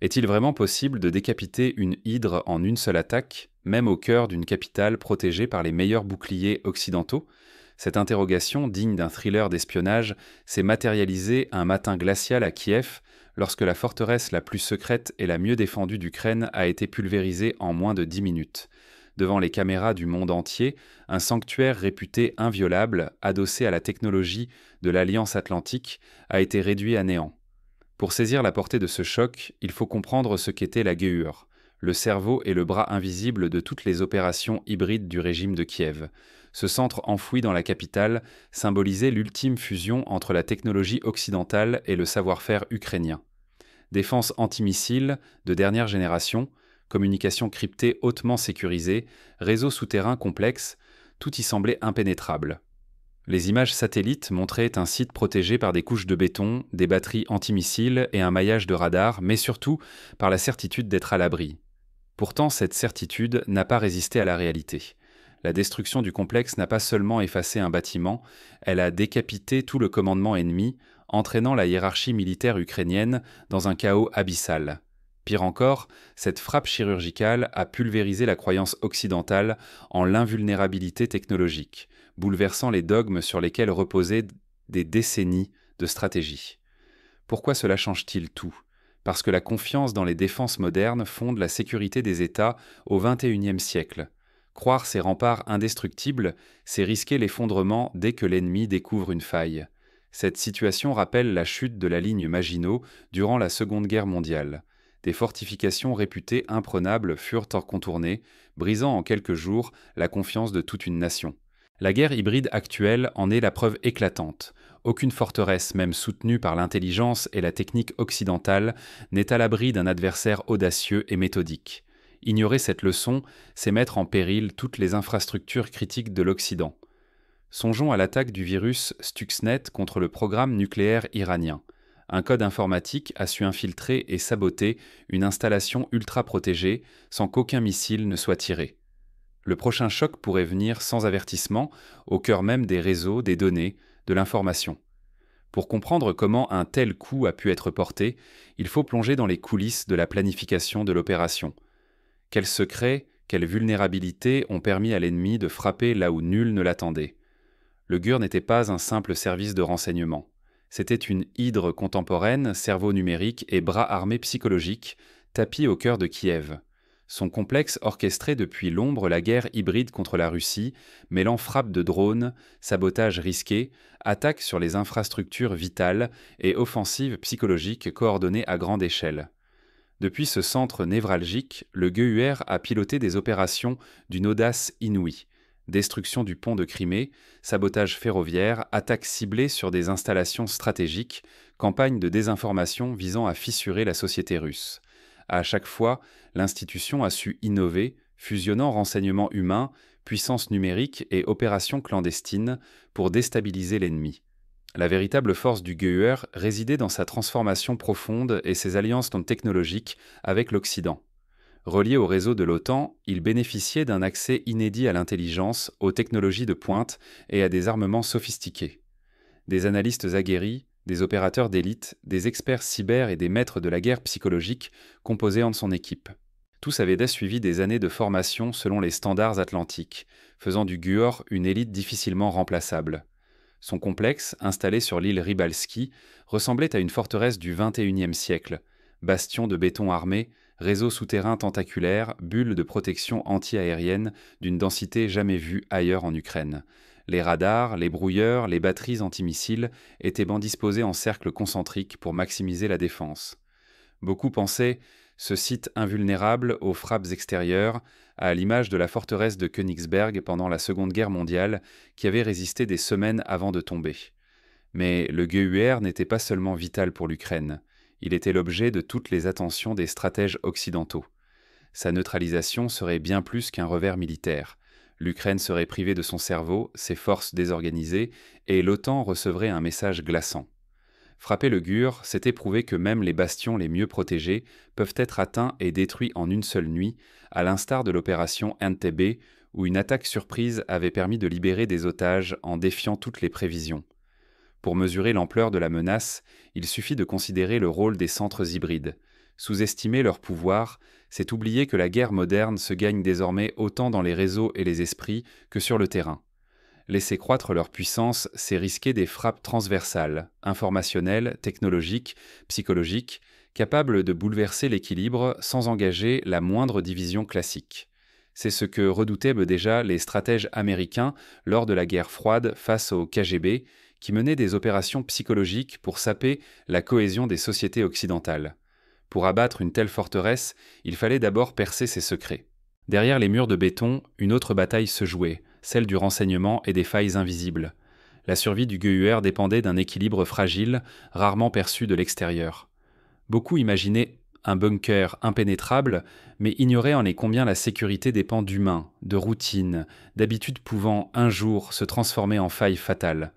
Est-il vraiment possible de décapiter une hydre en une seule attaque, même au cœur d'une capitale protégée par les meilleurs boucliers occidentaux? Cette interrogation, digne d'un thriller d'espionnage, s'est matérialisée un matin glacial à Kiev, lorsque la forteresse la plus secrète et la mieux défendue d'Ukraine a été pulvérisée en moins de 10 minutes. Devant les caméras du monde entier, un sanctuaire réputé inviolable, adossé à la technologie de l'Alliance Atlantique, a été réduit à néant. Pour saisir la portée de ce choc, il faut comprendre ce qu'était la GEUR, le cerveau et le bras invisible de toutes les opérations hybrides du régime de Kiev. Ce centre enfoui dans la capitale symbolisait l'ultime fusion entre la technologie occidentale et le savoir-faire ukrainien. Défense antimissile de dernière génération, communication cryptée hautement sécurisée, réseau souterrain complexe, tout y semblait impénétrable. Les images satellites montraient un site protégé par des couches de béton, des batteries antimissiles et un maillage de radars, mais surtout par la certitude d'être à l'abri. Pourtant, cette certitude n'a pas résisté à la réalité. La destruction du complexe n'a pas seulement effacé un bâtiment, elle a décapité tout le commandement ennemi, entraînant la hiérarchie militaire ukrainienne dans un chaos abyssal. Pire encore, cette frappe chirurgicale a pulvérisé la croyance occidentale en l'invulnérabilité technologique, bouleversant les dogmes sur lesquels reposaient des décennies de stratégie. Pourquoi cela change-t-il tout? Parce que la confiance dans les défenses modernes fonde la sécurité des États au XXIe siècle. Croire ces remparts indestructibles, c'est risquer l'effondrement dès que l'ennemi découvre une faille. Cette situation rappelle la chute de la ligne Maginot durant la Seconde Guerre mondiale. Des fortifications réputées imprenables furent contournées, brisant en quelques jours la confiance de toute une nation. La guerre hybride actuelle en est la preuve éclatante. Aucune forteresse, même soutenue par l'intelligence et la technique occidentale, n'est à l'abri d'un adversaire audacieux et méthodique. Ignorer cette leçon, c'est mettre en péril toutes les infrastructures critiques de l'Occident. Songeons à l'attaque du virus Stuxnet contre le programme nucléaire iranien. Un code informatique a su infiltrer et saboter une installation ultra protégée sans qu'aucun missile ne soit tiré. Le prochain choc pourrait venir sans avertissement, au cœur même des réseaux, des données, de l'information. Pour comprendre comment un tel coup a pu être porté, il faut plonger dans les coulisses de la planification de l'opération. Quels secrets, quelles vulnérabilités ont permis à l'ennemi de frapper là où nul ne l'attendait? Le GUR n'était pas un simple service de renseignement. C'était une hydre contemporaine, cerveau numérique et bras armés psychologiques, tapis au cœur de Kiev. Son complexe orchestrait depuis l'ombre la guerre hybride contre la Russie, mêlant frappes de drones, sabotage risqué, attaques sur les infrastructures vitales et offensives psychologiques coordonnées à grande échelle. Depuis ce centre névralgique, le GEUR a piloté des opérations d'une audace inouïe. Destruction du pont de Crimée, sabotage ferroviaire, attaques ciblées sur des installations stratégiques, campagne de désinformation visant à fissurer la société russe. À chaque fois, l'institution a su innover, fusionnant renseignements humains, puissance numérique et opérations clandestines pour déstabiliser l'ennemi. La véritable force du GEUR résidait dans sa transformation profonde et ses alliances non technologiques avec l'Occident. Relié au réseau de l'OTAN, il bénéficiait d'un accès inédit à l'intelligence, aux technologies de pointe et à des armements sophistiqués. Des analystes aguerris, des opérateurs d'élite, des experts cyber et des maîtres de la guerre psychologique composaient en son équipe. Tous avaient suivi des années de formation selon les standards atlantiques, faisant du GUR une élite difficilement remplaçable. Son complexe, installé sur l'île Rybalski, ressemblait à une forteresse du XXIe siècle. Bastion de béton armé, réseau souterrain tentaculaire, bulle de protection anti-aérienne d'une densité jamais vue ailleurs en Ukraine. Les radars, les brouilleurs, les batteries antimissiles étaient bien disposés en cercles concentriques pour maximiser la défense. Beaucoup pensaient ce site invulnérable aux frappes extérieures, à l'image de la forteresse de Königsberg pendant la Seconde Guerre mondiale, qui avait résisté des semaines avant de tomber. Mais le GEUR n'était pas seulement vital pour l'Ukraine, il était l'objet de toutes les attentions des stratèges occidentaux. Sa neutralisation serait bien plus qu'un revers militaire. L'Ukraine serait privée de son cerveau, ses forces désorganisées, et l'OTAN recevrait un message glaçant. Frapper le GUR, c'était prouver que même les bastions les mieux protégés peuvent être atteints et détruits en une seule nuit, à l'instar de l'opération Entebbe, où une attaque surprise avait permis de libérer des otages en défiant toutes les prévisions. Pour mesurer l'ampleur de la menace, il suffit de considérer le rôle des centres hybrides. Sous-estimer leur pouvoir, c'est oublier que la guerre moderne se gagne désormais autant dans les réseaux et les esprits que sur le terrain. Laisser croître leur puissance, c'est risquer des frappes transversales, informationnelles, technologiques, psychologiques, capables de bouleverser l'équilibre sans engager la moindre division classique. C'est ce que redoutaient déjà les stratèges américains lors de la guerre froide face au KGB, qui menaient des opérations psychologiques pour saper la cohésion des sociétés occidentales. Pour abattre une telle forteresse, il fallait d'abord percer ses secrets. Derrière les murs de béton, une autre bataille se jouait, celle du renseignement et des failles invisibles. La survie du GUR dépendait d'un équilibre fragile, rarement perçu de l'extérieur. Beaucoup imaginaient un bunker impénétrable, mais ignoraient en est combien la sécurité dépend d'humains, de routines, d'habitudes pouvant, un jour, se transformer en failles fatales.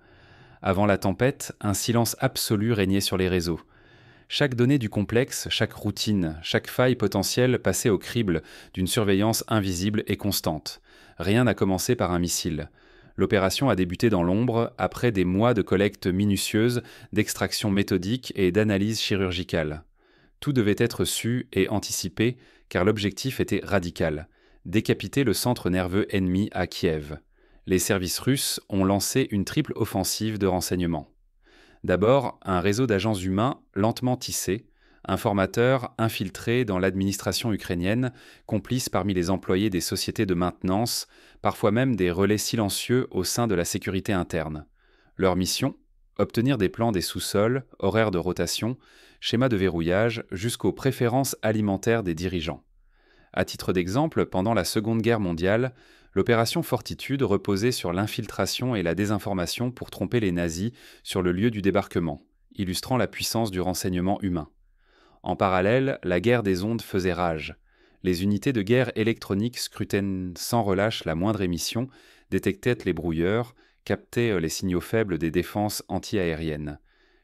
Avant la tempête, un silence absolu régnait sur les réseaux. Chaque donnée du complexe, chaque routine, chaque faille potentielle passait au crible d'une surveillance invisible et constante. Rien n'a commencé par un missile. L'opération a débuté dans l'ombre, après des mois de collecte minutieuse, d'extraction méthodique et d'analyse chirurgicale. Tout devait être su et anticipé, car l'objectif était radical: décapiter le centre nerveux ennemi à Kiev. Les services russes ont lancé une triple offensive de renseignement. D'abord, un réseau d'agents humains lentement tissé, informateurs infiltrés dans l'administration ukrainienne, complices parmi les employés des sociétés de maintenance, parfois même des relais silencieux au sein de la sécurité interne. Leur mission ? Obtenir des plans des sous-sols, horaires de rotation, schémas de verrouillage, jusqu'aux préférences alimentaires des dirigeants. À titre d'exemple, pendant la Seconde Guerre mondiale, l'opération Fortitude reposait sur l'infiltration et la désinformation pour tromper les nazis sur le lieu du débarquement, illustrant la puissance du renseignement humain. En parallèle, la guerre des ondes faisait rage. Les unités de guerre électroniques scrutaient sans relâche la moindre émission, détectaient les brouilleurs, captaient les signaux faibles des défenses anti-aériennes.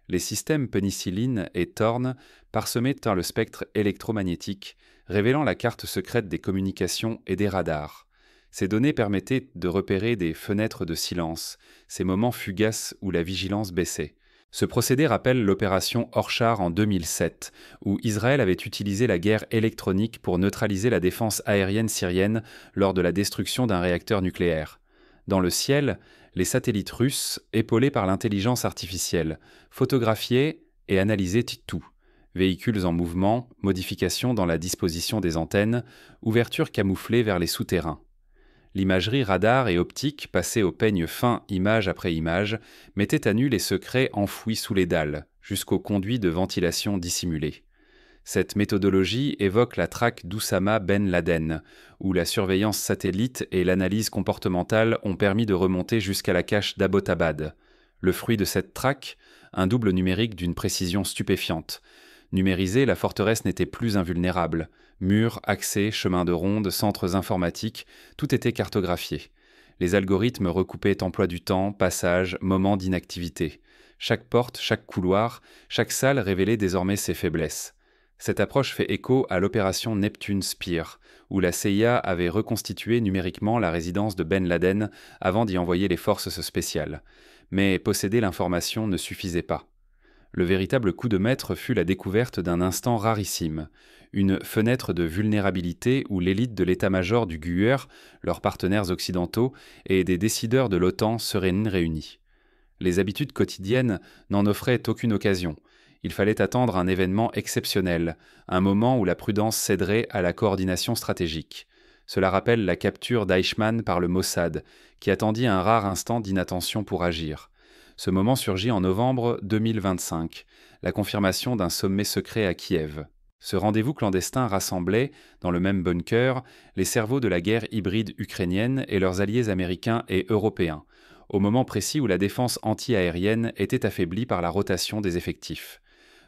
Les systèmes pénicilline et Thorne parsemaient le spectre électromagnétique, révélant la carte secrète des communications et des radars. Ces données permettaient de repérer des fenêtres de silence, ces moments fugaces où la vigilance baissait. Ce procédé rappelle l'opération Orchard en 2007, où Israël avait utilisé la guerre électronique pour neutraliser la défense aérienne syrienne lors de la destruction d'un réacteur nucléaire. Dans le ciel, les satellites russes, épaulés par l'intelligence artificielle, photographiaient et analysaient tout. Véhicules en mouvement, modifications dans la disposition des antennes, ouvertures camouflées vers les souterrains. L'imagerie radar et optique, passée au peigne fin image après image, mettait à nu les secrets enfouis sous les dalles, jusqu'aux conduits de ventilation dissimulés. Cette méthodologie évoque la traque d'Oussama Ben Laden, où la surveillance satellite et l'analyse comportementale ont permis de remonter jusqu'à la cache d'Abbottabad. Le fruit de cette traque, un double numérique d'une précision stupéfiante. Numérisée, la forteresse n'était plus invulnérable. Murs, accès, chemins de ronde, centres informatiques, tout était cartographié. Les algorithmes recoupaient emploi du temps, passage, moments d'inactivité. Chaque porte, chaque couloir, chaque salle révélait désormais ses faiblesses. Cette approche fait écho à l'opération Neptune Spear, où la CIA avait reconstitué numériquement la résidence de Ben Laden avant d'y envoyer les forces spéciales. Mais posséder l'information ne suffisait pas. Le véritable coup de maître fut la découverte d'un instant rarissime, une fenêtre de vulnérabilité où l'élite de l'état-major du GUR, leurs partenaires occidentaux et des décideurs de l'OTAN seraient réunis. Les habitudes quotidiennes n'en offraient aucune occasion. Il fallait attendre un événement exceptionnel, un moment où la prudence céderait à la coordination stratégique. Cela rappelle la capture d'Eichmann par le Mossad, qui attendit un rare instant d'inattention pour agir. Ce moment surgit en novembre 2025, la confirmation d'un sommet secret à Kiev. Ce rendez-vous clandestin rassemblait, dans le même bunker, les cerveaux de la guerre hybride ukrainienne et leurs alliés américains et européens, au moment précis où la défense anti-aérienne était affaiblie par la rotation des effectifs.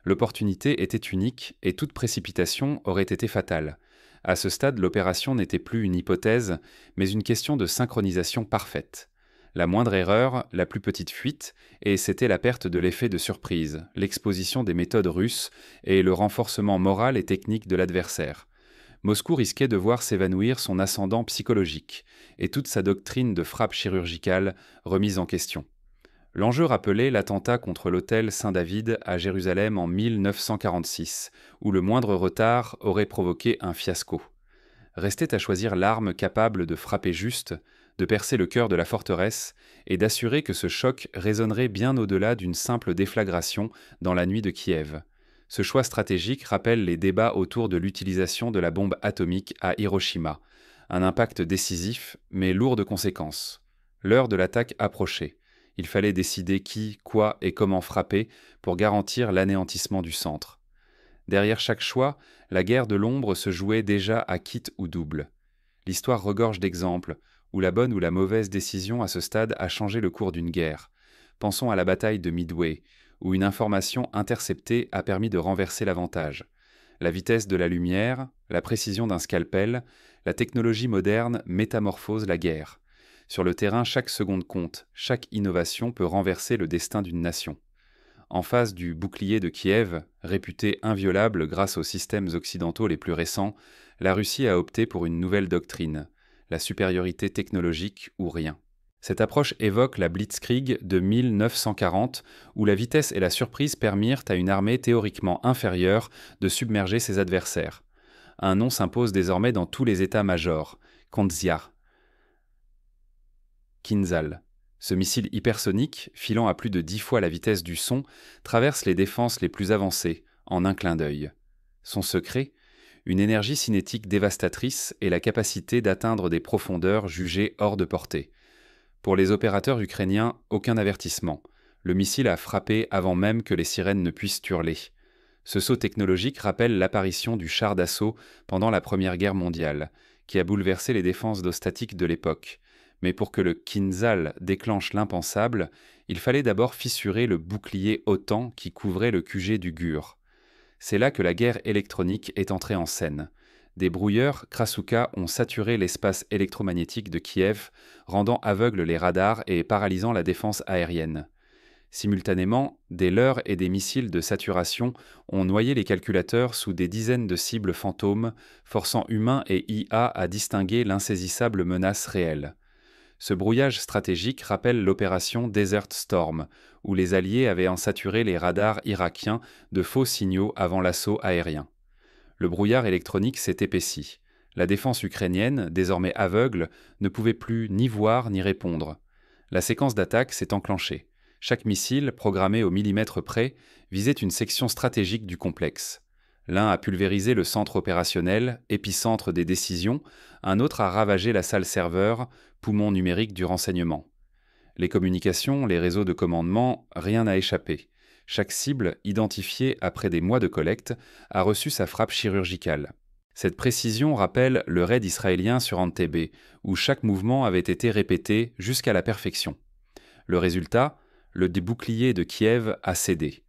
L'opportunité était unique et toute précipitation aurait été fatale. À ce stade, l'opération n'était plus une hypothèse, mais une question de synchronisation parfaite. La moindre erreur, la plus petite fuite, et c'était la perte de l'effet de surprise, l'exposition des méthodes russes et le renforcement moral et technique de l'adversaire. Moscou risquait de voir s'évanouir son ascendant psychologique et toute sa doctrine de frappe chirurgicale remise en question. L'enjeu rappelait l'attentat contre l'hôtel Saint-David à Jérusalem en 1946, où le moindre retard aurait provoqué un fiasco. Restait à choisir l'arme capable de frapper juste, de percer le cœur de la forteresse et d'assurer que ce choc résonnerait bien au-delà d'une simple déflagration dans la nuit de Kiev. Ce choix stratégique rappelle les débats autour de l'utilisation de la bombe atomique à Hiroshima. Un impact décisif, mais lourd de conséquences. L'heure de l'attaque approchait. Il fallait décider qui, quoi et comment frapper pour garantir l'anéantissement du centre. Derrière chaque choix, la guerre de l'ombre se jouait déjà à quitte ou double. L'histoire regorge d'exemples où la bonne ou la mauvaise décision à ce stade a changé le cours d'une guerre. Pensons à la bataille de Midway, où une information interceptée a permis de renverser l'avantage. La vitesse de la lumière, la précision d'un scalpel, la technologie moderne métamorphose la guerre. Sur le terrain, chaque seconde compte, chaque innovation peut renverser le destin d'une nation. En face du bouclier de Kiev, réputé inviolable grâce aux systèmes occidentaux les plus récents, la Russie a opté pour une nouvelle doctrine, la supériorité technologique ou rien. Cette approche évoque la Blitzkrieg de 1940, où la vitesse et la surprise permirent à une armée théoriquement inférieure de submerger ses adversaires. Un nom s'impose désormais dans tous les états-majors, Kondzia, Kinzhal. Ce missile hypersonique, filant à plus de 10 fois la vitesse du son, traverse les défenses les plus avancées, en un clin d'œil. Son secret ? Une énergie cinétique dévastatrice et la capacité d'atteindre des profondeurs jugées hors de portée. Pour les opérateurs ukrainiens, aucun avertissement. Le missile a frappé avant même que les sirènes ne puissent hurler. Ce saut technologique rappelle l'apparition du char d'assaut pendant la Première Guerre mondiale, qui a bouleversé les défenses statiques de l'époque. Mais pour que le Kinzhal déclenche l'impensable, il fallait d'abord fissurer le bouclier OTAN qui couvrait le QG du Gur. C'est là que la guerre électronique est entrée en scène. Des brouilleurs Krasuka ont saturé l'espace électromagnétique de Kiev, rendant aveugles les radars et paralysant la défense aérienne. Simultanément, des leurres et des missiles de saturation ont noyé les calculateurs sous des dizaines de cibles fantômes, forçant humains et IA à distinguer l'insaisissable menace réelle. Ce brouillage stratégique rappelle l'opération Desert Storm, où les Alliés avaient saturé les radars irakiens de faux signaux avant l'assaut aérien. Le brouillard électronique s'est épaissi. La défense ukrainienne, désormais aveugle, ne pouvait plus ni voir ni répondre. La séquence d'attaque s'est enclenchée. Chaque missile, programmé au millimètre près, visait une section stratégique du complexe. L'un a pulvérisé le centre opérationnel, épicentre des décisions, un autre a ravagé la salle serveur, poumon numérique du renseignement. Les communications, les réseaux de commandement, rien n'a échappé. Chaque cible, identifiée après des mois de collecte, a reçu sa frappe chirurgicale. Cette précision rappelle le raid israélien sur Entebbe, où chaque mouvement avait été répété jusqu'à la perfection. Le résultat, le bouclier de Kiev a cédé.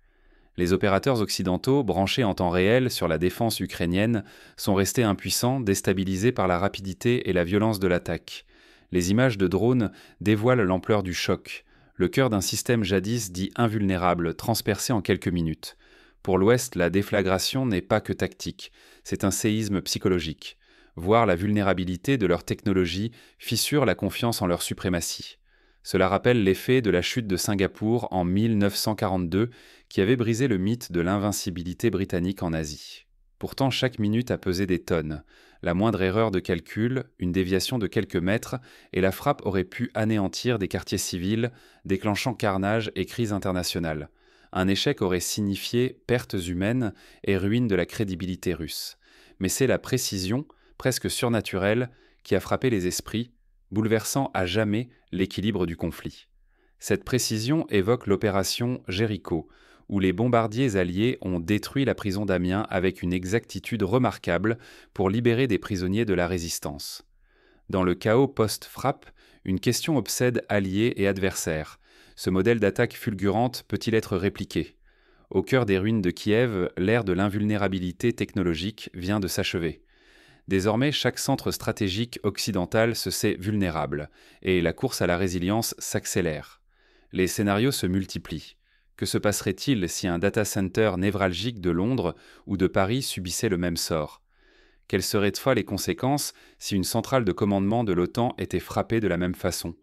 Les opérateurs occidentaux, branchés en temps réel sur la défense ukrainienne, sont restés impuissants, déstabilisés par la rapidité et la violence de l'attaque. Les images de drones dévoilent l'ampleur du choc. Le cœur d'un système jadis dit invulnérable, transpercé en quelques minutes. Pour l'Ouest, la déflagration n'est pas que tactique, c'est un séisme psychologique. Voir la vulnérabilité de leur technologie fissure la confiance en leur suprématie. Cela rappelle l'effet de la chute de Singapour en 1942, qui avait brisé le mythe de l'invincibilité britannique en Asie. Pourtant, chaque minute a pesé des tonnes. La moindre erreur de calcul, une déviation de quelques mètres, et la frappe aurait pu anéantir des quartiers civils, déclenchant carnage et crise internationale. Un échec aurait signifié pertes humaines et ruine de la crédibilité russe. Mais c'est la précision, presque surnaturelle, qui a frappé les esprits, bouleversant à jamais l'équilibre du conflit. Cette précision évoque l'opération Jéricho, où les bombardiers alliés ont détruit la prison d'Amiens avec une exactitude remarquable pour libérer des prisonniers de la résistance. Dans le chaos post-frappe, une question obsède alliés et adversaires. Ce modèle d'attaque fulgurante peut-il être répliqué ? Au cœur des ruines de Kiev, l'ère de l'invulnérabilité technologique vient de s'achever. Désormais, chaque centre stratégique occidental se sait vulnérable, et la course à la résilience s'accélère. Les scénarios se multiplient. Que se passerait-il si un data center névralgique de Londres ou de Paris subissait le même sort ? Quelles seraient toutefois les conséquences si une centrale de commandement de l'OTAN était frappée de la même façon ?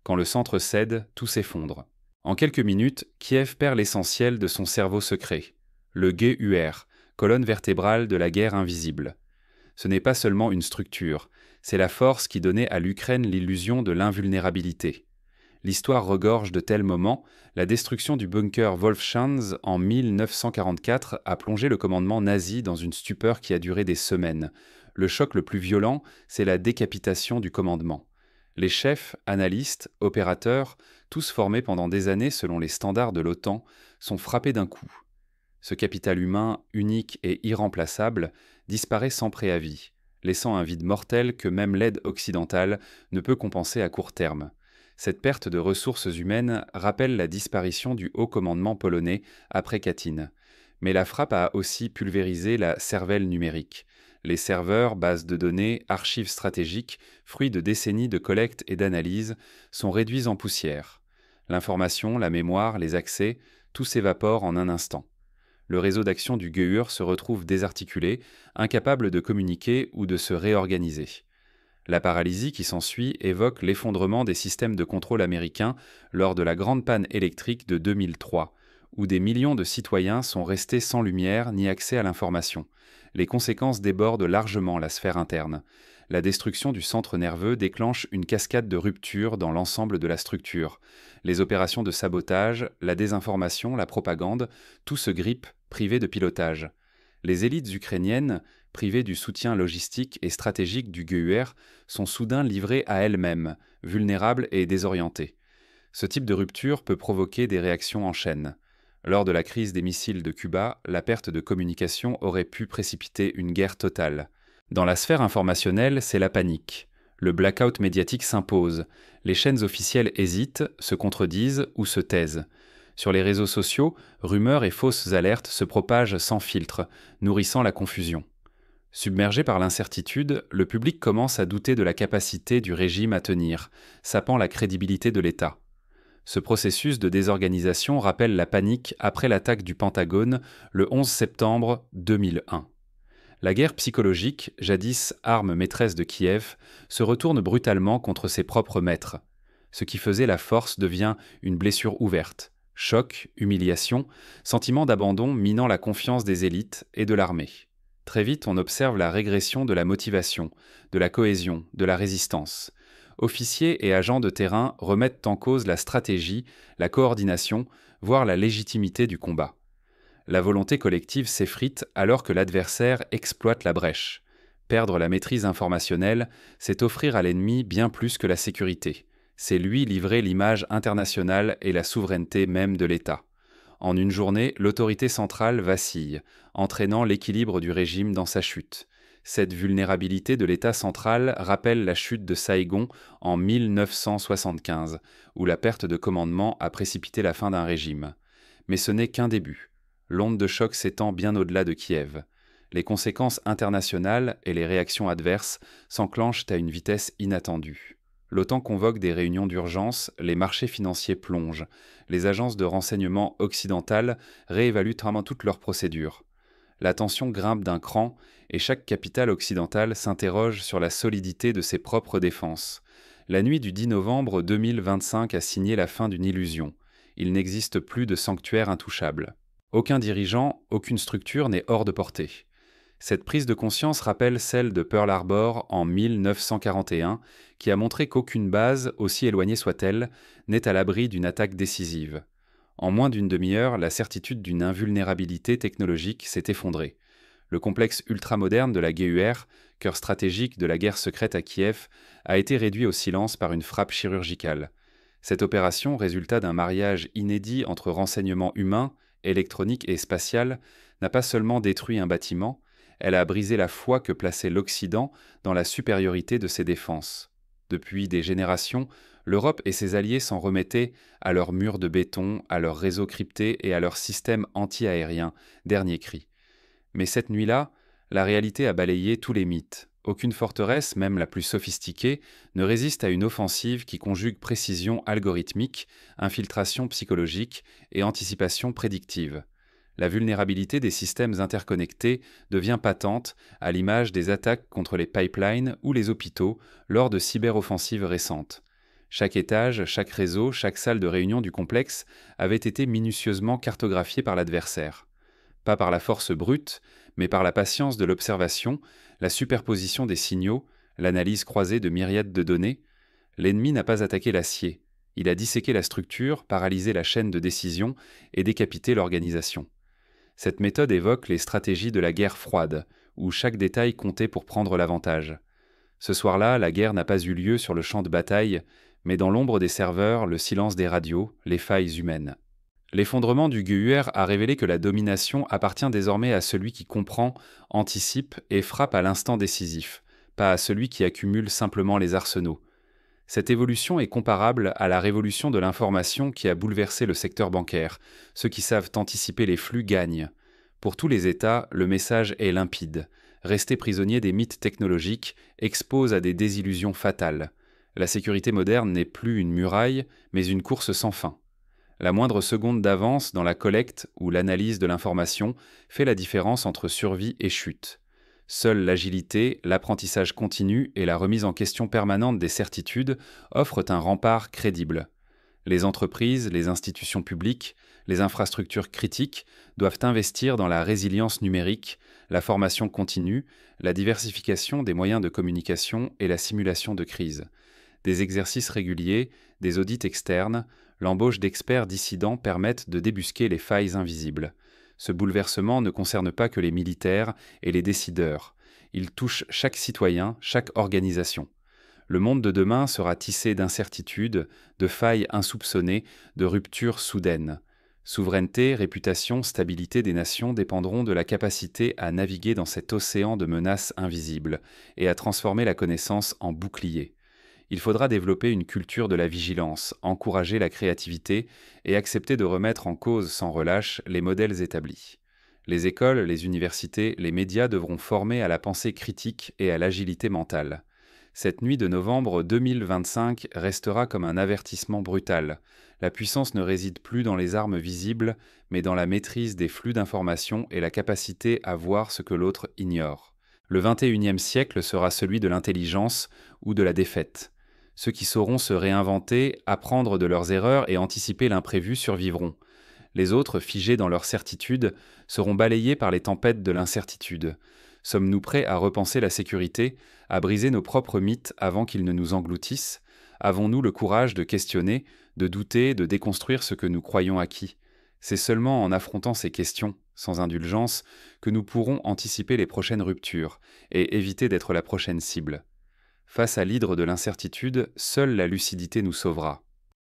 Quand le centre cède, tout s'effondre. En quelques minutes, Kiev perd l'essentiel de son cerveau secret, le GUR, colonne vertébrale de la guerre invisible. Ce n'est pas seulement une structure, c'est la force qui donnait à l'Ukraine l'illusion de l'invulnérabilité. L'histoire regorge de tels moments. La destruction du bunker Wolfschanz en 1944 a plongé le commandement nazi dans une stupeur qui a duré des semaines. Le choc le plus violent, c'est la décapitation du commandement. Les chefs, analystes, opérateurs, tous formés pendant des années selon les standards de l'OTAN, sont frappés d'un coup. Ce capital humain, unique et irremplaçable, disparaît sans préavis, laissant un vide mortel que même l'aide occidentale ne peut compenser à court terme. Cette perte de ressources humaines rappelle la disparition du haut commandement polonais après Katyn. Mais la frappe a aussi pulvérisé la cervelle numérique. Les serveurs, bases de données, archives stratégiques, fruits de décennies de collecte et d'analyse, sont réduits en poussière. L'information, la mémoire, les accès, tout s'évapore en un instant. Le réseau d'action du GUR se retrouve désarticulé, incapable de communiquer ou de se réorganiser. La paralysie qui s'ensuit évoque l'effondrement des systèmes de contrôle américains lors de la grande panne électrique de 2003, où des millions de citoyens sont restés sans lumière ni accès à l'information. Les conséquences débordent largement la sphère interne. La destruction du centre nerveux déclenche une cascade de ruptures dans l'ensemble de la structure. Les opérations de sabotage, la désinformation, la propagande, tout se grippe, privé de pilotage. Les élites ukrainiennes, privées du soutien logistique et stratégique du GUR, sont soudain livrées à elles-mêmes, vulnérables et désorientées. Ce type de rupture peut provoquer des réactions en chaîne. Lors de la crise des missiles de Cuba, la perte de communication aurait pu précipiter une guerre totale. Dans la sphère informationnelle, c'est la panique. Le blackout médiatique s'impose. Les chaînes officielles hésitent, se contredisent ou se taisent. Sur les réseaux sociaux, rumeurs et fausses alertes se propagent sans filtre, nourrissant la confusion. Submergé par l'incertitude, le public commence à douter de la capacité du régime à tenir, sapant la crédibilité de l'État. Ce processus de désorganisation rappelle la panique après l'attaque du Pentagone le 11 septembre 2001. La guerre psychologique, jadis arme maîtresse de Kiev, se retourne brutalement contre ses propres maîtres. Ce qui faisait la force devient une blessure ouverte. Choc, humiliation, sentiment d'abandon minant la confiance des élites et de l'armée. Très vite, on observe la régression de la motivation, de la cohésion, de la résistance. Officiers et agents de terrain remettent en cause la stratégie, la coordination, voire la légitimité du combat. La volonté collective s'effrite alors que l'adversaire exploite la brèche. Perdre la maîtrise informationnelle, c'est offrir à l'ennemi bien plus que la sécurité. C'est lui livrer l'image internationale et la souveraineté même de l'État. En une journée, l'autorité centrale vacille, entraînant l'équilibre du régime dans sa chute. Cette vulnérabilité de l'État central rappelle la chute de Saïgon en 1975, où la perte de commandement a précipité la fin d'un régime. Mais ce n'est qu'un début. L'onde de choc s'étend bien au-delà de Kiev. Les conséquences internationales et les réactions adverses s'enclenchent à une vitesse inattendue. L'OTAN convoque des réunions d'urgence, les marchés financiers plongent, les agences de renseignement occidentales réévaluent vraiment toutes leurs procédures. La tension grimpe d'un cran et chaque capitale occidentale s'interroge sur la solidité de ses propres défenses. La nuit du 10 novembre 2025 a signé la fin d'une illusion. Il n'existe plus de sanctuaire intouchable. Aucun dirigeant, aucune structure n'est hors de portée. Cette prise de conscience rappelle celle de Pearl Harbor en 1941, qui a montré qu'aucune base, aussi éloignée soit-elle, n'est à l'abri d'une attaque décisive. En moins d'une demi-heure, la certitude d'une invulnérabilité technologique s'est effondrée. Le complexe ultramoderne de la GUR, cœur stratégique de la guerre secrète à Kiev, a été réduit au silence par une frappe chirurgicale. Cette opération, résultat d'un mariage inédit entre renseignements humains, électroniques et spatial, n'a pas seulement détruit un bâtiment, elle a brisé la foi que plaçait l'Occident dans la supériorité de ses défenses. Depuis des générations, l'Europe et ses alliés s'en remettaient à leurs murs de béton, à leurs réseaux cryptés et à leurs systèmes anti-aériens, dernier cri. Mais cette nuit-là, la réalité a balayé tous les mythes. Aucune forteresse, même la plus sophistiquée, ne résiste à une offensive qui conjugue précision algorithmique, infiltration psychologique et anticipation prédictive. La vulnérabilité des systèmes interconnectés devient patente à l'image des attaques contre les pipelines ou les hôpitaux lors de cyberoffensives récentes. Chaque étage, chaque réseau, chaque salle de réunion du complexe avait été minutieusement cartographié par l'adversaire. Pas par la force brute, mais par la patience de l'observation, la superposition des signaux, l'analyse croisée de myriades de données. L'ennemi n'a pas attaqué l'acier. Il a disséqué la structure, paralysé la chaîne de décision et décapité l'organisation. Cette méthode évoque les stratégies de la guerre froide, où chaque détail comptait pour prendre l'avantage. Ce soir-là, la guerre n'a pas eu lieu sur le champ de bataille, mais dans l'ombre des serveurs, le silence des radios, les failles humaines. L'effondrement du GUR a révélé que la domination appartient désormais à celui qui comprend, anticipe et frappe à l'instant décisif, pas à celui qui accumule simplement les arsenaux. Cette évolution est comparable à la révolution de l'information qui a bouleversé le secteur bancaire. Ceux qui savent anticiper les flux gagnent. Pour tous les États, le message est limpide. Rester prisonnier des mythes technologiques expose à des désillusions fatales. La sécurité moderne n'est plus une muraille, mais une course sans fin. La moindre seconde d'avance dans la collecte ou l'analyse de l'information fait la différence entre survie et chute. Seule l'agilité, l'apprentissage continu et la remise en question permanente des certitudes offrent un rempart crédible. Les entreprises, les institutions publiques, les infrastructures critiques doivent investir dans la résilience numérique, la formation continue, la diversification des moyens de communication et la simulation de crise. Des exercices réguliers, des audits externes, l'embauche d'experts dissidents permettent de débusquer les failles invisibles. Ce bouleversement ne concerne pas que les militaires et les décideurs. Il touche chaque citoyen, chaque organisation. Le monde de demain sera tissé d'incertitudes, de failles insoupçonnées, de ruptures soudaines. Souveraineté, réputation, stabilité des nations dépendront de la capacité à naviguer dans cet océan de menaces invisibles et à transformer la connaissance en bouclier. Il faudra développer une culture de la vigilance, encourager la créativité et accepter de remettre en cause sans relâche les modèles établis. Les écoles, les universités, les médias devront former à la pensée critique et à l'agilité mentale. Cette nuit de novembre 2025 restera comme un avertissement brutal. La puissance ne réside plus dans les armes visibles, mais dans la maîtrise des flux d'informations et la capacité à voir ce que l'autre ignore. Le XXIe siècle sera celui de l'intelligence ou de la défaite. Ceux qui sauront se réinventer, apprendre de leurs erreurs et anticiper l'imprévu survivront. Les autres, figés dans leur certitude, seront balayés par les tempêtes de l'incertitude. Sommes-nous prêts à repenser la sécurité, à briser nos propres mythes avant qu'ils ne nous engloutissent? Avons-nous le courage de questionner, de douter, de déconstruire ce que nous croyons acquis? C'est seulement en affrontant ces questions, sans indulgence, que nous pourrons anticiper les prochaines ruptures et éviter d'être la prochaine cible. Face à l'hydre de l'incertitude, seule la lucidité nous sauvera.